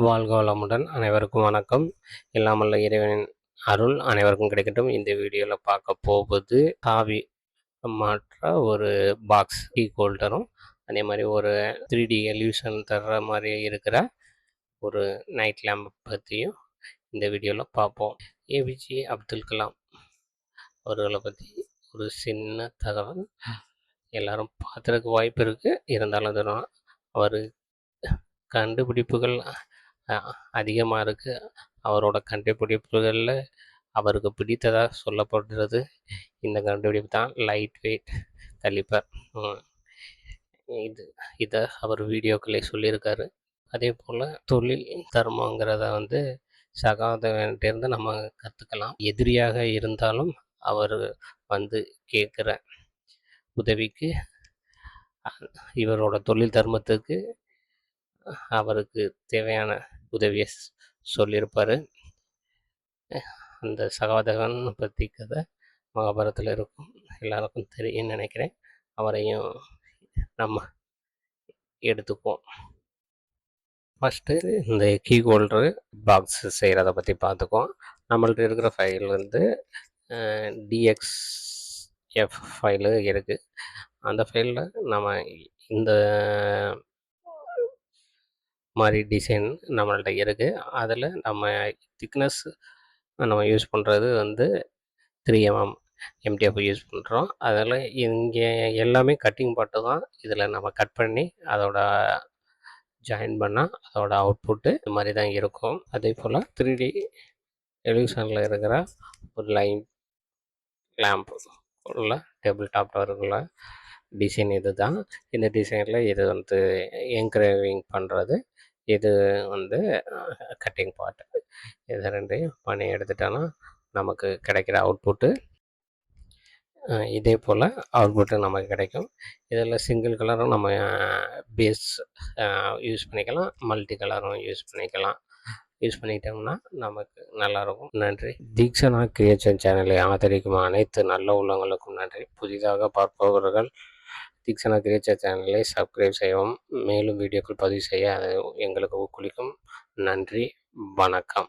வாழ்க வளமுடன். அனைவருக்கும் வணக்கம். எல்லாம் வல்ல இறைவனின் அருள் அனைவருக்கும் கிடைக்கட்டும். இந்த வீடியோவில் பார்க்க போவது சாவி மாற்ற ஒரு பாக்ஸ் கீ ஹோல்டரும், அதே மாதிரி ஒரு 3D எல்யூஷன் தர்ற மாதிரி இருக்கிற ஒரு நைட் லேம்ப் பற்றியும் இந்த வீடியோவில் பார்ப்போம். ஏபிஜே அப்துல் கலாம் அவர்களை பற்றி ஒரு சின்ன தகவல். எல்லாரும் பார்த்துறதுக்கு வாய்ப்பு இருக்குது, இருந்தாலும் தரும். அவர் கண்டுபிடிப்புகள் அதிகமாக இருக்குது. அவரோட கண்டுபிடிப்புகளில் அவருக்கு பிடித்ததாக சொல்லப்படுறது இந்த கண்டுபிடிப்பு தான், லைட் வெயிட் கலிப்பர். இதை அவர் வீடியோக்களை சொல்லியிருக்காரு. அதே போல் தொழில் தர்மங்கிறத சகாதவன்கிட்டேருந்து நம்ம கற்றுக்கலாம். எதிரியாக இருந்தாலும் அவர் கேட்குற உதவிக்கு, இவரோட தொழில் தர்மத்துக்கு அவருக்கு தேவையான உதவியை சொல்லியிருப்பார். அந்த சகாதேவன் பற்றி கதை மகாபாரதத்தில் இருக்கும், எல்லாருக்கும் தெரியும்னு நினைக்கிறேன். அவரையும் நம்ம எடுத்துக்குவோம். ஃபஸ்ட்டு இந்த கீ ஹோல்டரு பாக்ஸ் செய்கிறத பற்றி பார்த்துக்குவோம். நம்மள்ட்ட இருக்கிற ஃபைல் DXF ஃபைலு இருக்குது. அந்த ஃபைலில் நம்ம இந்த மாதிரி டிசைன் நம்மள்ட்ட இருக்குது. அதில் நம்ம திக்னஸ் நம்ம யூஸ் பண்ணுறது 3mm MDF யூஸ் பண்ணுறோம். அதில் இங்கே எல்லாமே கட்டிங் பாட்டு தான். இதில் நம்ம கட் பண்ணி அதோட ஜாயின் பண்ணால் அதோட அவுட்புட்டு இது மாதிரி தான் இருக்கும். அதே போல் 3D எல்யூஷனில் இருக்கிற ஒரு லைன் லேம்ப் உள்ள டேபிள் டாப்பில் இருக்கிற டிசைன் இது தான். இந்த டிசைனில் இது என்கிரேவிங் பண்ணுறது, இது கட்டிங் பார்ட்டு. இதை ரெண்டையும் பண்ணி எடுத்துட்டோன்னா நமக்கு கிடைக்கிற அவுட்புட்டு இதே போல் அவுட்புட்டு நமக்கு கிடைக்கும். இதில் சிங்கிள் கலரும் நம்ம பேஸ் யூஸ் பண்ணிக்கலாம், மல்டி கலரும் யூஸ் பண்ணிக்கலாம். யூஸ் பண்ணிட்டோம்னா நமக்கு நல்லாயிருக்கும். நன்றி. தீக்ஷனா கிரியேஷன் சேனலை ஆதரிக்கும் அனைத்து நல்ல உள்ளங்களுக்கும் நன்றி. புதிதாக பார்ப்பவர்கள் தீக்ஷனா கிரியேஷன் சேனலை சப்ஸ்கிரைப் செய்யவும், மேலும் வீடியோக்கள் பதிவு செய்ய அது எங்களுக்கு ஊக்குவிக்கும். நன்றி, வணக்கம்.